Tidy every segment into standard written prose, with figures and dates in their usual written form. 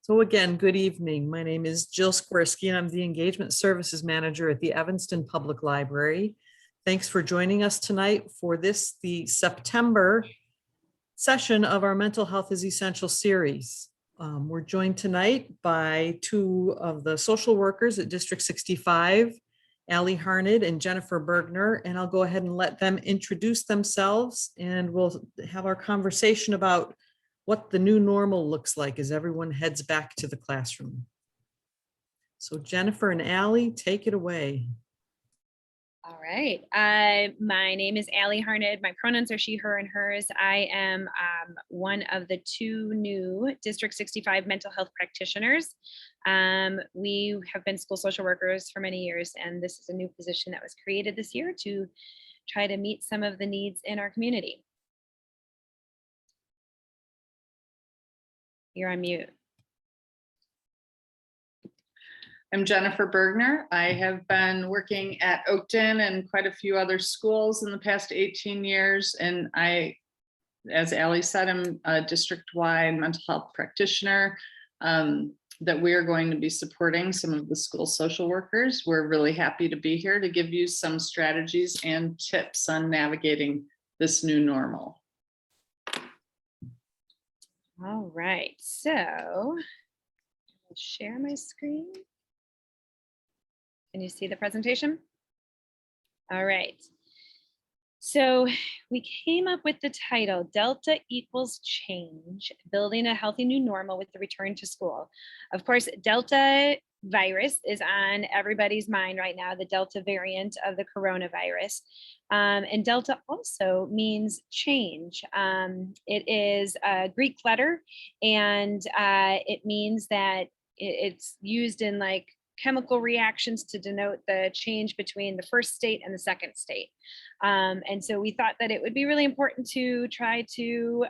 So again, good evening. My name is Jill Skwersky, and I'm the Engagement Services Manager at the Evanston Public Library. Thanks for joining us tonight for this, the September session of our Mental Health is Essential series. We're joined tonight by two of the social workers at District 65, Allie Harned and Jennifer Bergner, and I'll go ahead and let them introduce themselves, and we'll have our conversation about what the new normal looks like as everyone heads back to the classroom. So Jennifer and Allie, take it away. All right. My name is Allie Harned. My pronouns are she, her, and hers. I am one of the two new District 65 mental health practitioners. We have been school social workers for many years, and this is a new position that was created this year to try to meet some of the needs in our community. You're on mute. I'm Jennifer Bergner. I have been working at Oakton and quite a few other schools in the past 18 years. And I, as Allie said, I'm a district-wide mental health practitioner that we are going to be supporting some of the school social workers. We're really happy to be here to give you some strategies and tips on navigating this new normal. All right, so I'll share my screen. Can you see the presentation? All right. So we came up with the title, Delta Equals Change, Building a Healthy New Normal with the Return to School. Of course, Delta virus is on everybody's mind right now, the Delta variant of the coronavirus. And Delta also means change. It is a Greek letter, and it means that it's used in like chemical reactions to denote the change between the first state and the second state. And so we thought that it would be really important to try to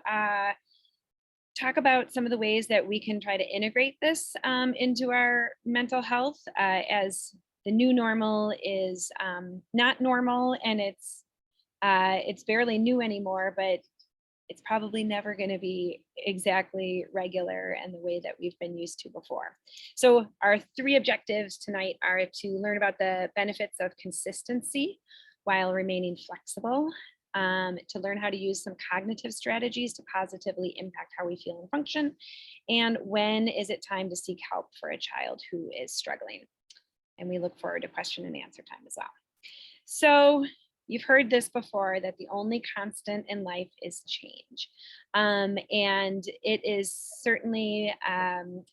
talk about some of the ways that we can try to integrate this into our mental health as the new normal is not normal, and it's barely new anymore, but it's probably never going to be exactly regular and the way that we've been used to before. So our three objectives tonight are to learn about the benefits of consistency while remaining flexible, to learn how to use some cognitive strategies to positively impact how we feel and function, and when is it time to seek help for a child who is struggling. And we look forward to question and answer time as well. So you've heard this before, that the only constant in life is change. And it is certainly,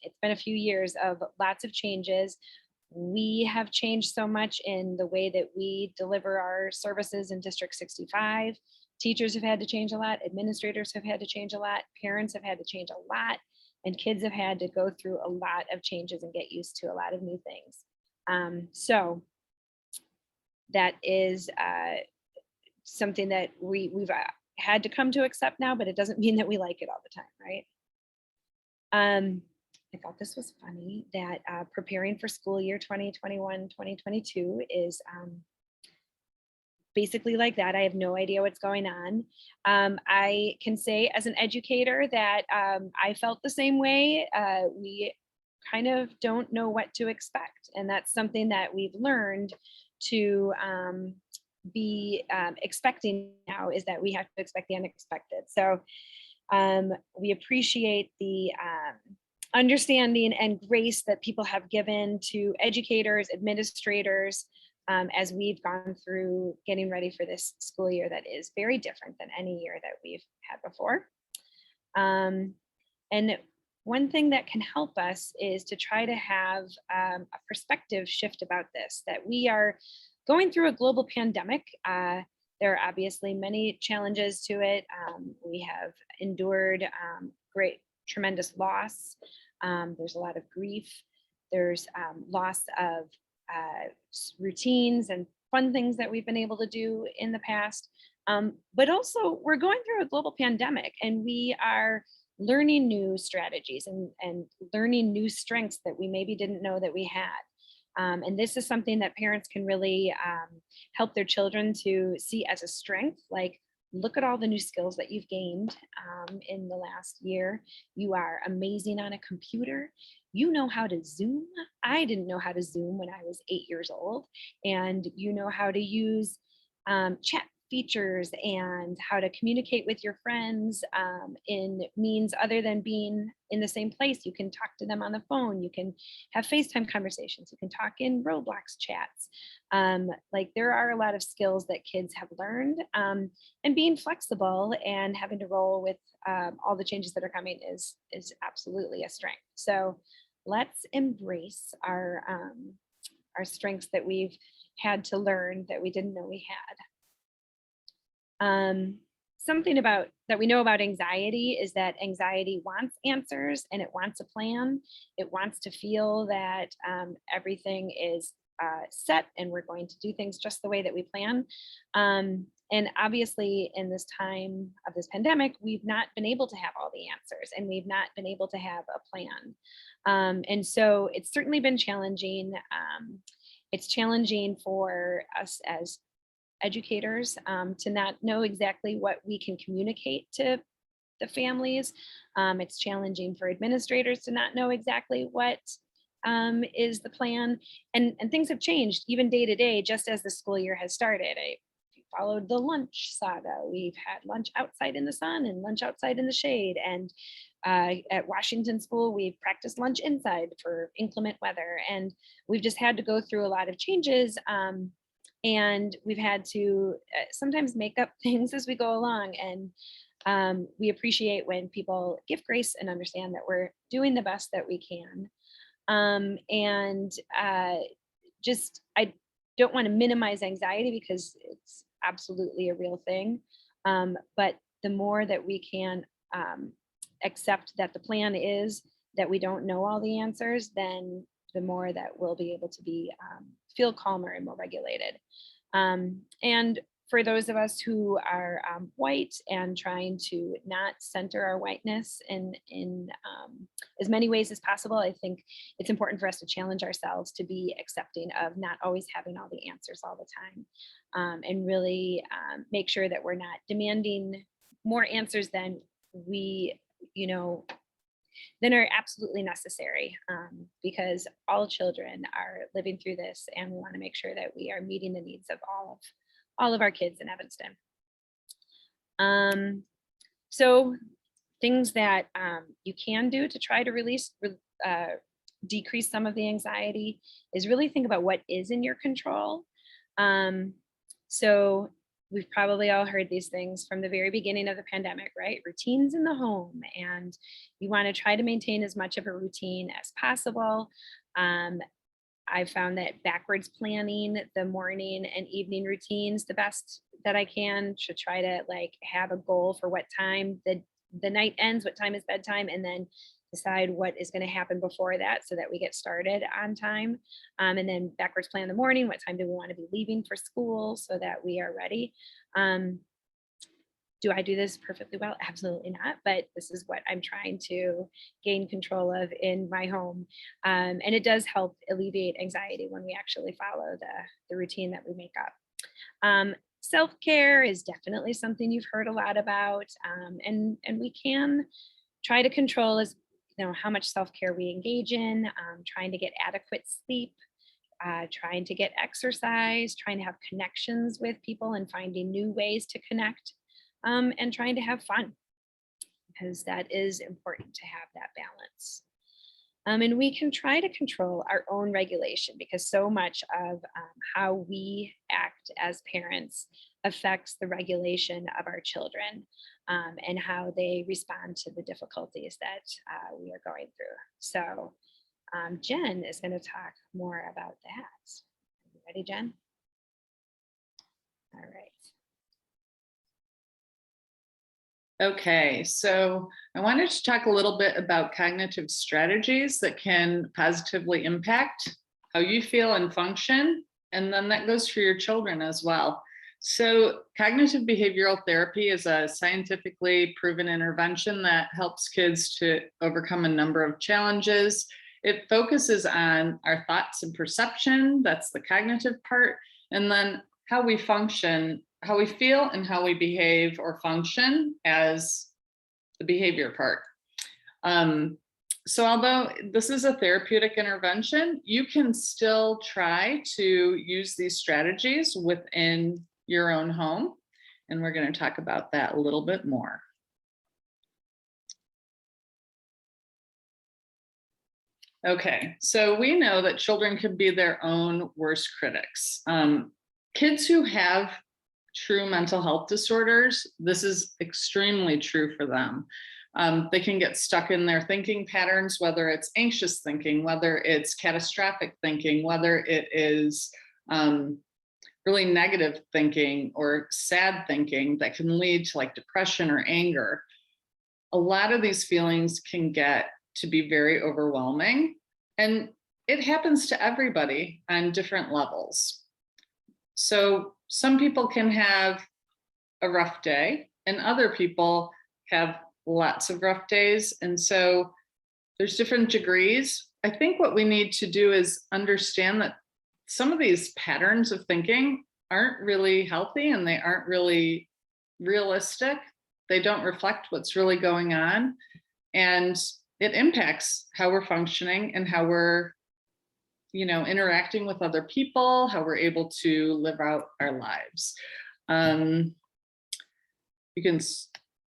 it's been a few years of lots of changes. We have changed so much in the way that we deliver our services in District 65. Teachers have had to change a lot, administrators have had to change a lot, parents have had to change a lot, and kids have had to go through a lot of changes and get used to a lot of new things. So that is something that we've had to come to accept now, but it doesn't mean that we like it all the time, right? I thought this was funny that preparing for school year 2021-2022 is basically like that. I have no idea what's going on. I can say as an educator that I felt the same way. We kind of don't know what to expect, and that's something that we've learned to be expecting now, is that we have to expect the unexpected. So we appreciate the understanding and grace that people have given to educators, administrators, as we've gone through getting ready for this school year that is very different than any year that we've had before. And one thing that can help us is to try to have a perspective shift about this, that we are going through a global pandemic. There are obviously many challenges to it. We have endured tremendous loss. There's a lot of grief. There's loss of routines and fun things that we've been able to do in the past. But also we're going through a global pandemic, and we are learning new strategies and learning new strengths that we maybe didn't know that we had. And this is something that parents can really help their children to see as a strength. Like, look at all the new skills that you've gained in the last year. You are amazing on a computer. You know how to Zoom. I didn't know how to Zoom when I was 8 years old. And you know how to use chat features and how to communicate with your friends in means other than being in the same place. You can talk to them on the phone. You can have FaceTime conversations. You can talk in Roblox chats. Like there are a lot of skills that kids have learned, and being flexible and having to roll with all the changes that are coming is absolutely a strength. So let's embrace our strengths that we've had to learn that we didn't know we had. Something about that we know about anxiety is that anxiety wants answers and it wants a plan. It wants to feel that everything is set and we're going to do things just the way that we plan. And obviously in this time of this pandemic, we've not been able to have all the answers and we've not been able to have a plan. And so it's certainly been challenging. It's challenging for us as educators to not know exactly what we can communicate to the families. It's challenging for administrators to not know exactly what is the plan. And things have changed even day to day, just as the school year has started. I followed the lunch saga. We've had lunch outside in the sun and lunch outside in the shade. And at Washington School, we've practiced lunch inside for inclement weather. And we've just had to go through a lot of changes. And we've had to sometimes make up things as we go along. And we appreciate when people give grace and understand that we're doing the best that we can. Just, I don't want to minimize anxiety because it's absolutely a real thing. But the more that we can accept that the plan is that we don't know all the answers, then the more that we'll be able to be feel calmer and more regulated. And for those of us who are white and trying to not center our whiteness in as many ways as possible, I think it's important for us to challenge ourselves to be accepting of not always having all the answers all the time, and really make sure that we're not demanding more answers than we, than are absolutely necessary, because all children are living through this and we want to make sure that we are meeting the needs of all of our kids in Evanston. So things that you can do to try to decrease some of the anxiety is really think about what is in your control. So we've probably all heard these things from the very beginning of the pandemic, right? Routines in the home, and you want to try to maintain as much of a routine as possible. I found that backwards planning the morning and evening routines the best that I can, to try to have a goal for what time the night ends, what time is bedtime, and then decide what is going to happen before that so that we get started on time. And then backwards plan the morning, what time do we want to be leaving for school so that we are ready. Do I do this perfectly well? Absolutely not, but this is what I'm trying to gain control of in my home. And it does help alleviate anxiety when we actually follow the routine that we make up. Self-care is definitely something you've heard a lot about, and we can try to control how much self-care we engage in, trying to get adequate sleep, trying to get exercise, trying to have connections with people and finding new ways to connect, and trying to have fun, because that is important to have that balance. And we can try to control our own regulation, because so much of how we act as parents affects the regulation of our children, and how they respond to the difficulties that we are going through. So Jen is going to talk more about that. You ready, Jen? All right. Okay, so I wanted to talk a little bit about cognitive strategies that can positively impact how you feel and function, and then that goes for your children as well. So cognitive behavioral therapy is a scientifically proven intervention that helps kids to overcome a number of challenges. It focuses on our thoughts and perception, that's the cognitive part, and then how we function how we feel and how we behave or function as the behavior part. So although this is a therapeutic intervention, you can still try to use these strategies within your own home. And we're going to talk about that a little bit more. Okay, so we know that children can be their own worst critics. Kids who have true mental health disorders, this is extremely true for them. They can get stuck in their thinking patterns, whether it's anxious thinking, whether it's catastrophic thinking, whether it is really negative thinking or sad thinking that can lead to like depression or anger. A lot of these feelings can get to be very overwhelming, and it happens to everybody on different levels. So some people can have a rough day and other people have lots of rough days. And so there's different degrees. I think what we need to do is understand that some of these patterns of thinking aren't really healthy and they aren't really realistic. They don't reflect what's really going on. And it impacts how we're functioning and how we're, interacting with other people, how we're able to live out our lives. You can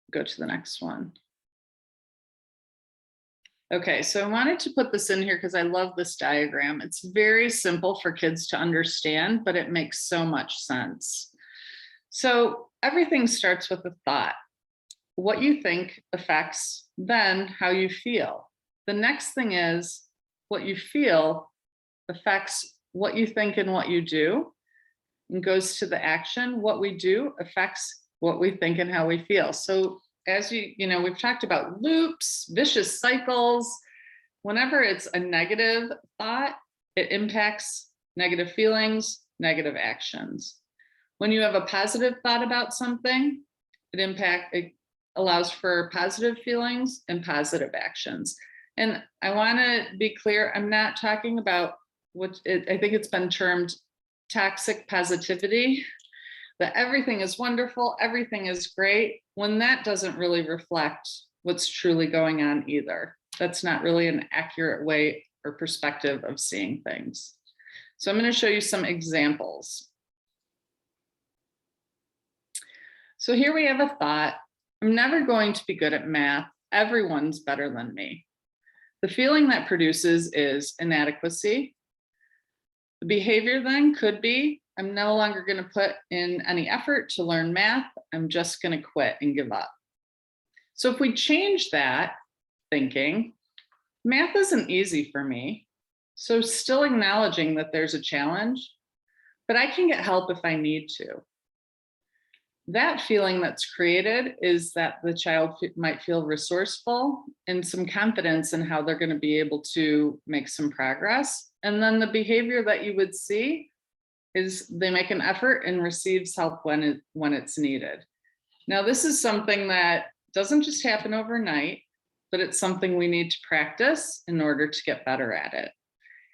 go to the next one. Okay, so I wanted to put this in here because I love this diagram. It's very simple for kids to understand, but it makes so much sense. So everything starts with a thought. What you think affects then how you feel. The next thing is what you feel affects what you think and what you do, and goes to the action. What we do affects what we think and how we feel. So as we've talked about loops, vicious cycles. Whenever it's a negative thought, it impacts negative feelings, negative actions. When you have a positive thought about something, it allows for positive feelings and positive actions. And I want to be clear, I'm not talking about I think it's been termed toxic positivity, that everything is wonderful, everything is great, when that doesn't really reflect what's truly going on either. That's not really an accurate way or perspective of seeing things. So I'm going to show you some examples. So here we have a thought: I'm never going to be good at math. Everyone's better than me. The feeling that produces is inadequacy. The behavior then could be, I'm no longer going to put in any effort to learn math. I'm just going to quit and give up. So if we change that thinking, math isn't easy for me. So still acknowledging that there's a challenge, but I can get help if I need to. That feeling that's created is that the child might feel resourceful and some confidence in how they're going to be able to make some progress. And then the behavior that you would see is they make an effort and receives help when it's needed. Now, this is something that doesn't just happen overnight, but it's something we need to practice in order to get better at it.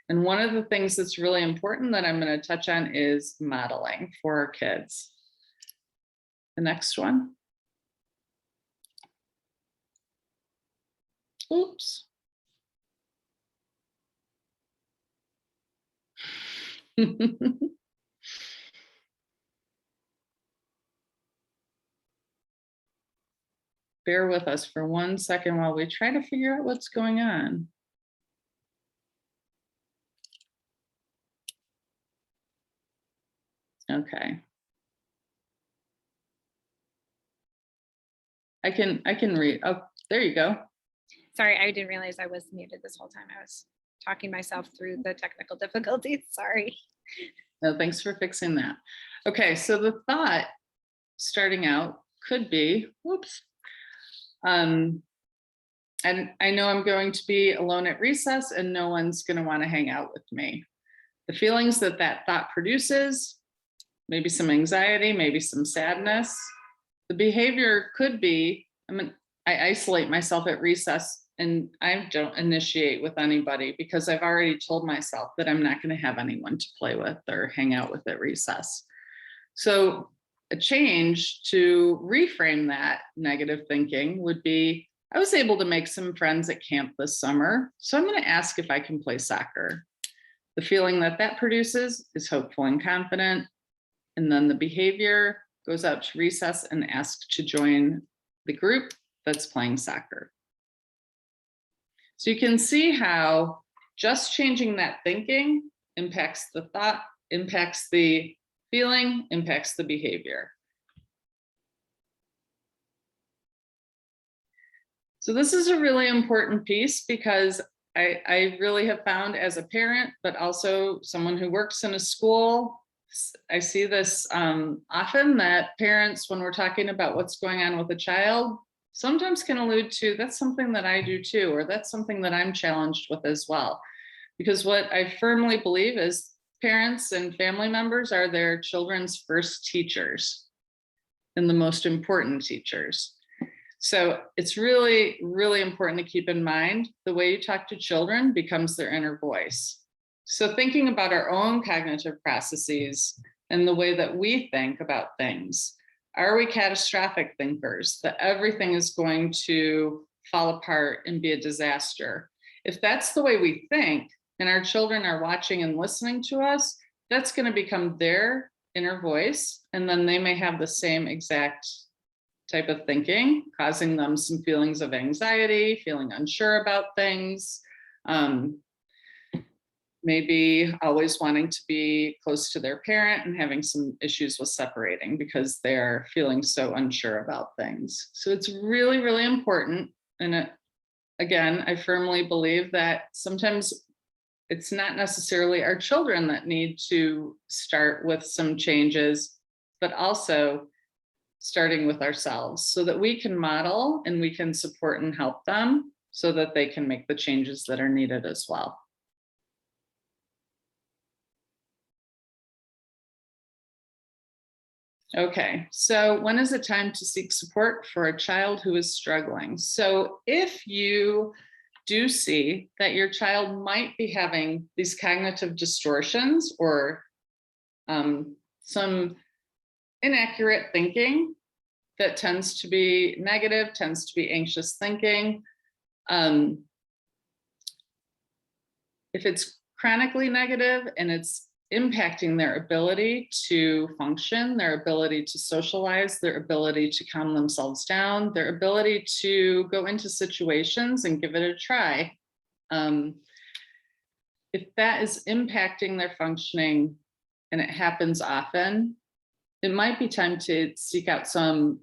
And one of the things that's really important that I'm going to touch on is modeling for our kids. The next one. Oops. Bear with us for 1 second while we try to figure out what's going on. Okay. I can read. Oh, there you go. Sorry, I didn't realize I was muted this whole time. I was talking myself through the technical difficulties. Sorry. No, thanks for fixing that. Okay, so the thought starting out could be, whoops. And I know I'm going to be alone at recess and no one's going to want to hang out with me. The feelings that thought produces, maybe some anxiety, maybe some sadness. The behavior could be, I isolate myself at recess and I don't initiate with anybody because I've already told myself that I'm not going to have anyone to play with or hang out with at recess. So a change to reframe that negative thinking would be, I was able to make some friends at camp this summer, so I'm going to ask if I can play soccer. The feeling that that produces is hopeful and confident. And then the behavior goes out to recess and ask to join the group that's playing soccer. So you can see how just changing that thinking impacts the thought, impacts the feeling, impacts the behavior. So this is a really important piece because I really have found as a parent, but also someone who works in a school, I see this often, that parents, when we're talking about what's going on with a child, sometimes can allude to, that's something that I do too, or that's something that I'm challenged with as well. Because what I firmly believe is parents and family members are their children's first teachers and the most important teachers. So it's really, really important to keep in mind the way you talk to children becomes their inner voice. So thinking about our own cognitive processes and the way that we think about things. Are we catastrophic thinkers, that everything is going to fall apart and be a disaster? If that's the way we think, and our children are watching and listening to us, that's going to become their inner voice. And then they may have the same exact type of thinking, causing them some feelings of anxiety, feeling unsure about things, maybe always wanting to be close to their parent and having some issues with separating because they're feeling so unsure about things. So it's really, really important. And again, I firmly believe that sometimes it's not necessarily our children that need to start with some changes, but also starting with ourselves so that we can model and we can support and help them so that they can make the changes that are needed as well. Okay, so when is it time to seek support for a child who is struggling? So if you do see that your child might be having these cognitive distortions or some inaccurate thinking that tends to be negative, tends to be anxious thinking, if it's chronically negative and it's impacting their ability to function, their ability to socialize, their ability to calm themselves down, their ability to go into situations and give it a try. If that is impacting their functioning and it happens often, it might be time to seek out some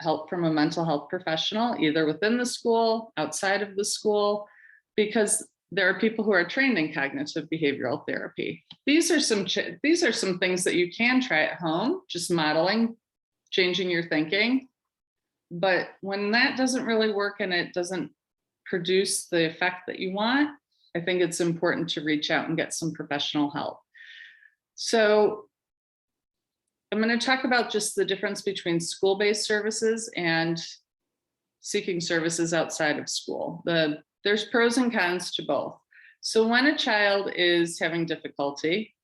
help from a mental health professional, either within the school, outside of the school, because there are people who are trained in cognitive behavioral therapy. These are some things that you can try at home, just modeling, changing your thinking. But when that doesn't really work and it doesn't produce the effect that you want, I think it's important to reach out and get some professional help. So I'm going to talk about just the difference between school-based services and seeking services outside of school. There's pros and cons to both. So when a child is having difficulty,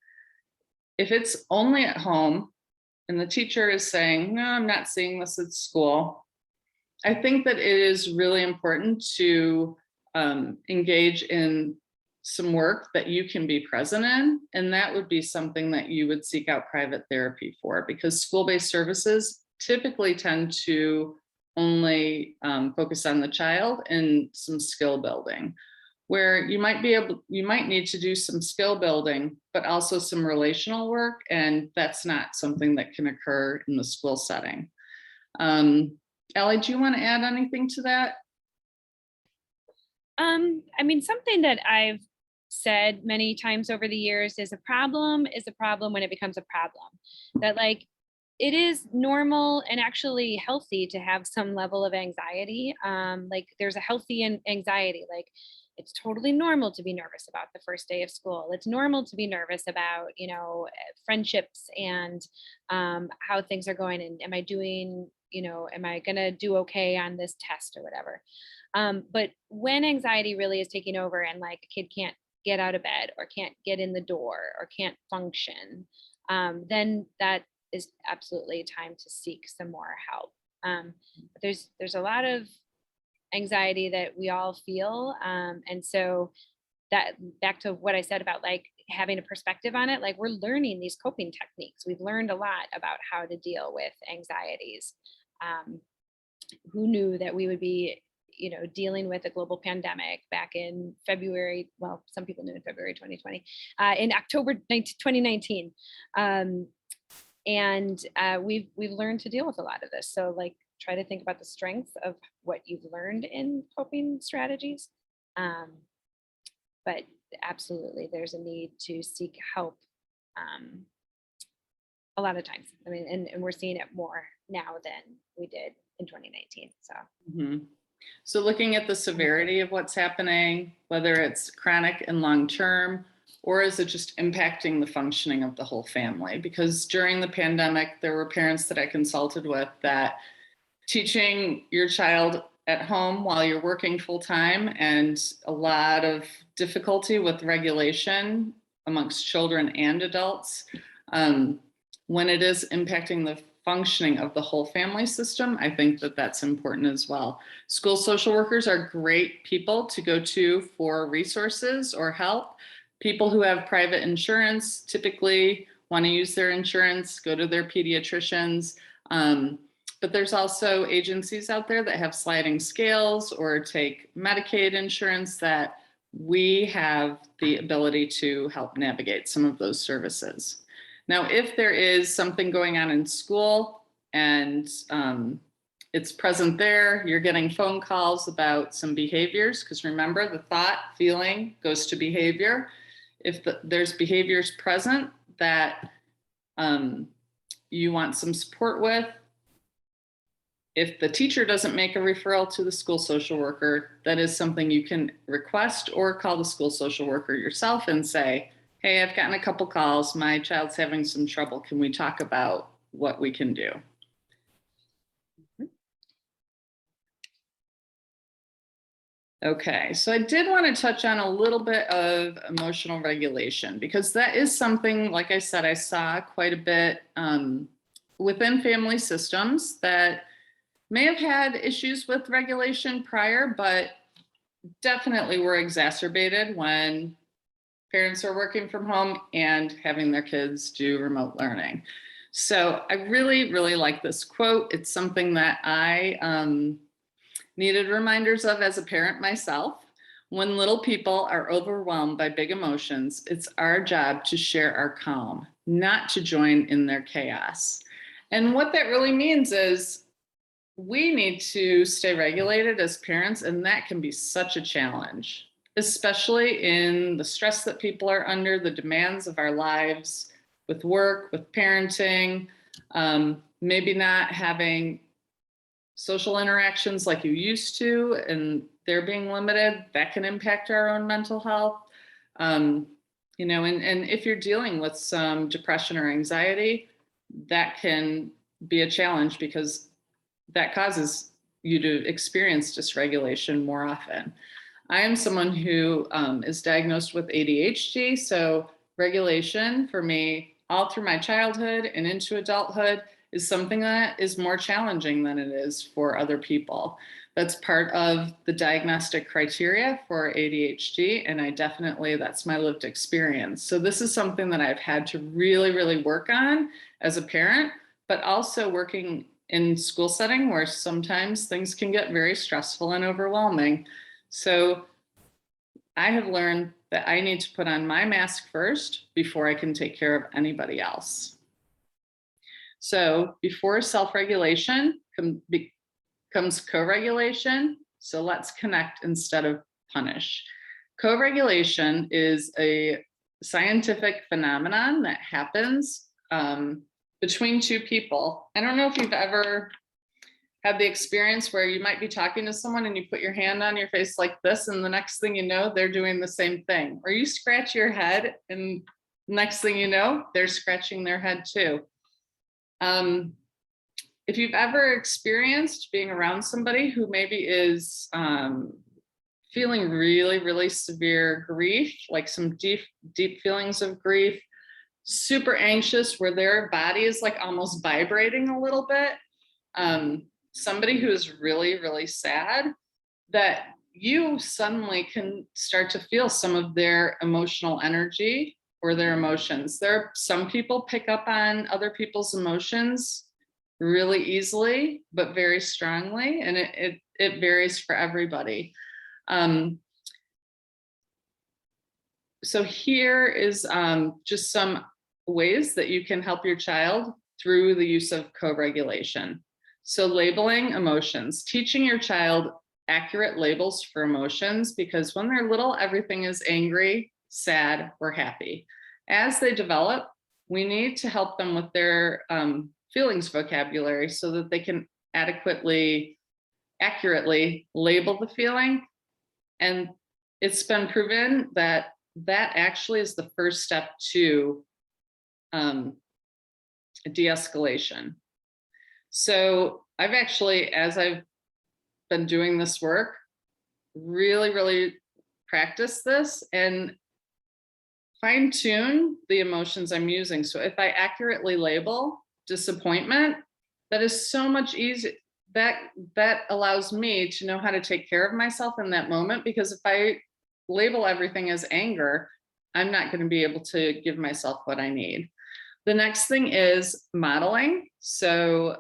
if it's only at home and the teacher is saying, no, I'm not seeing this at school, I think that it is really important to engage in some work that you can be present in. And that would be something that you would seek out private therapy for, because school-based services typically tend to only focus on the child and some skill building, where you might need to do some skill building, but also some relational work. And that's not something that can occur in the school setting. Allie, do you want to add anything to that? I mean, something that I've said many times over the years is a problem when it becomes a problem. That like, it is normal and actually healthy to have some level of anxiety. Like there's a healthy anxiety, like it's totally normal to be nervous about the first day of school. It's normal to be nervous about, you know, friendships and how things are going. And am I doing, you know, am I going to do okay on this test or whatever? But when anxiety really is taking over and like a kid can't get out of bed or can't get in the door or can't function, then that is absolutely time to seek some more help. There's a lot of anxiety that we all feel. And so that, back to what I said about like having a perspective on it, like we're learning these coping techniques. We've learned a lot about how to deal with anxieties. Who knew that we would be, dealing with a global pandemic back in February? Well, some people knew in February 2020, in October 2019. We've learned to deal with a lot of this. So like, try to think about the strengths of what you've learned in coping strategies. But absolutely, there's a need to seek help a lot of times. I mean, and we're seeing it more now than we did in 2019. So. Mhm. So looking at the severity of what's happening, whether it's chronic and long-term, or is it just impacting the functioning of the whole family? Because during the pandemic, there were parents that I consulted with that teaching your child at home while you're working full-time, and a lot of difficulty with regulation amongst children and adults. When it is impacting the functioning of the whole family system, I think that that's important as well. School social workers are great people to go to for resources or help. People who have private insurance typically want to use their insurance, go to their pediatricians. But there's also agencies out there that have sliding scales or take Medicaid insurance that we have the ability to help navigate some of those services. Now, if there is something going on in school and it's present there, you're getting phone calls about some behaviors, because remember, the thought, feeling goes to behavior. If there's behaviors present that you want some support with, if the teacher doesn't make a referral to the school social worker, that is something you can request, or call the school social worker yourself and say, hey, I've gotten a couple calls, my child's having some trouble. Can we talk about what we can do? Okay, so I did want to touch on a little bit of emotional regulation, because that is something, like I said, I saw quite a bit within family systems that may have had issues with regulation prior, but definitely were exacerbated when parents are working from home and having their kids do remote learning. So I really, really like this quote. It's something that I needed reminders of as a parent myself. When little people are overwhelmed by big emotions, it's our job to share our calm, not to join in their chaos. And what that really means is we need to stay regulated as parents, and that can be such a challenge, especially in the stress that people are under, the demands of our lives with work, with parenting, maybe not having social interactions like you used to, and they're being limited. That can impact our own mental health. And if you're dealing with some depression or anxiety, that can be a challenge, because that causes you to experience dysregulation more often. I am someone who is diagnosed with ADHD, so regulation for me all through my childhood and into adulthood is something that is more challenging than it is for other people. That's part of the diagnostic criteria for ADHD, and that's my lived experience. So this is something that I've had to really, really work on as a parent, but also working in school setting where sometimes things can get very stressful and overwhelming. So I have learned that I need to put on my mask first before I can take care of anybody else. So before self-regulation comes co-regulation. So let's connect instead of punish. Co-regulation is a scientific phenomenon that happens between two people. I don't know if you've ever had the experience where you might be talking to someone and you put your hand on your face like this, and the next thing you know, they're doing the same thing. Or you scratch your head and next thing you know, they're scratching their head too. If you've ever experienced being around somebody who maybe is feeling really, really severe grief, like some deep, deep feelings of grief, super anxious where their body is like almost vibrating a little bit. Somebody who is really, really sad, that you suddenly can start to feel some of their emotional energy or their emotions. Some people pick up on other people's emotions really easily, but very strongly, and it varies for everybody. So here is just some ways that you can help your child through the use of co-regulation. So labeling emotions, teaching your child accurate labels for emotions, because when they're little, everything is angry, sad, or happy. As they develop, we need to help them with their feelings vocabulary so that they can accurately label the feeling. And it's been proven that that actually is the first step to de-escalation. So I've actually, as I've been doing this work, really practiced this and fine-tune the emotions I'm using. So if I accurately label disappointment, that is so much easier. That allows me to know how to take care of myself in that moment, because if I label everything as anger, I'm not going to be able to give myself what I need. The next thing is modeling. So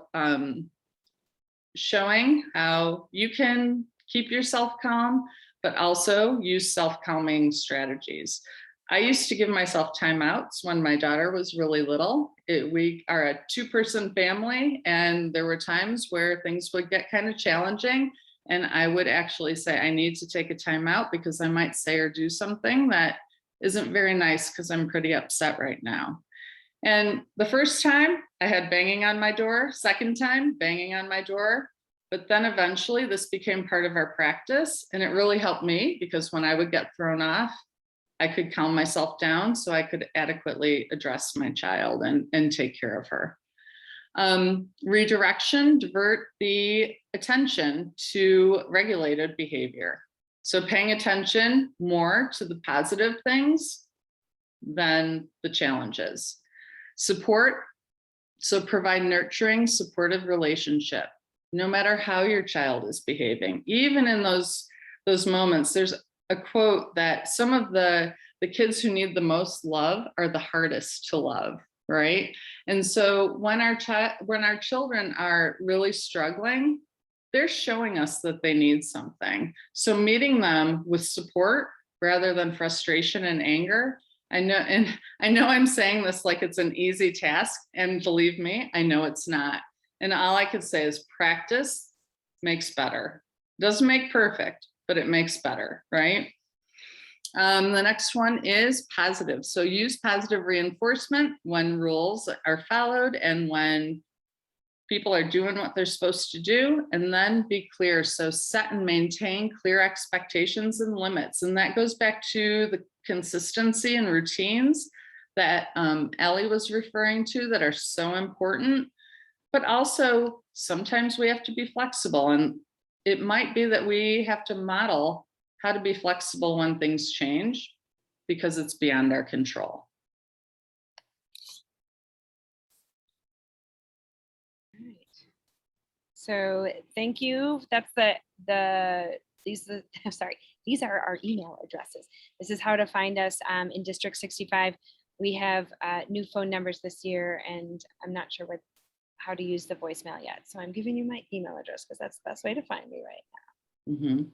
showing how you can keep yourself calm, but also use self-calming strategies. I used to give myself timeouts when my daughter was really little. We are a 2-person family, and there were times where things would get kind of challenging. And I would actually say, I need to take a timeout because I might say or do something that isn't very nice because I'm pretty upset right now. And the first time I had banging on my door, second time banging on my door, but then eventually this became part of our practice. And it really helped me because when I would get thrown off, I could calm myself down so I could adequately address my child and take care of her. Redirection, divert the attention to regulated behavior. So paying attention more to the positive things than the challenges. Support, so provide nurturing, supportive relationship, no matter how your child is behaving. Even in those moments, there's a quote that some of the kids who need the most love are the hardest to love, right? And so when our children are really struggling, they're showing us that they need something. So meeting them with support rather than frustration and anger. I know I'm saying this like it's an easy task, and believe me, I know it's not. And all I could say is practice makes better. Doesn't make perfect, but it makes better, right? The next one is positive. So use positive reinforcement when rules are followed and when people are doing what they're supposed to do, and then be clear. So set and maintain clear expectations and limits. And that goes back to the consistency and routines that Ellie was referring to that are so important. But also sometimes we have to be flexible, and it might be that we have to model how to be flexible when things change because it's beyond our control. So thank you. That's these are our email addresses. This is how to find us in District 65. We have new phone numbers this year, and I'm not sure how to use the voicemail yet. So I'm giving you my email address because that's the best way to find me right now. Mm-hmm.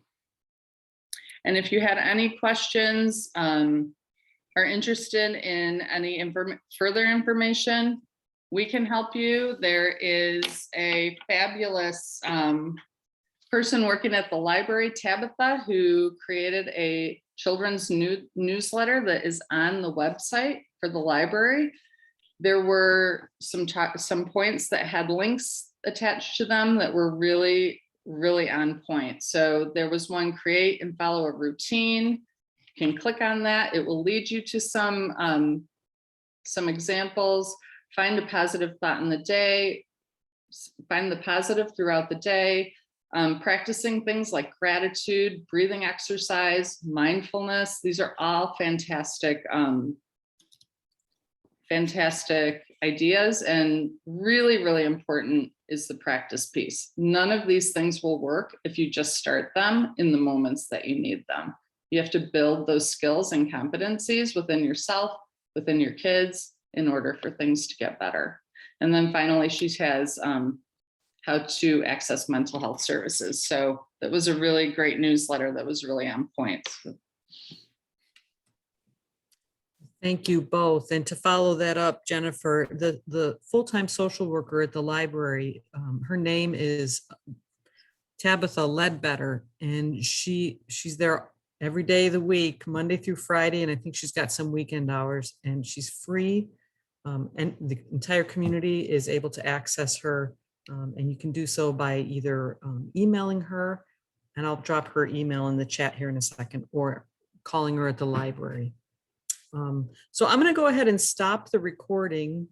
And if you had any questions, are interested in any further information, we can help you. There is a fabulous person working at the library, Tabitha, who created a children's newsletter that is on the website for the library. There were some points that had links attached to them that were really on point. So there was one, create and follow a routine. You can click on that. It will lead you to some examples. Find a positive thought in the day. Find the positive throughout the day. Practicing things like gratitude, breathing exercise, mindfulness. These are all fantastic fantastic ideas, and really, really important is the practice piece. None of these things will work if you just start them in the moments that you need them. You have to build those skills and competencies within yourself, within your kids, in order for things to get better. And then finally, she has how to access mental health services. So that was a really great newsletter that was really on point. Thank you both. And to follow that up, Jennifer, the full-time social worker at the library, her name is Tabitha Ledbetter, and she's there every day of the week, Monday through Friday, and I think she's got some weekend hours, and she's free. And the entire community is able to access her, and you can do so by either emailing her, and I'll drop her email in the chat here in a second, or calling her at the library. So I'm going to go ahead and stop the recording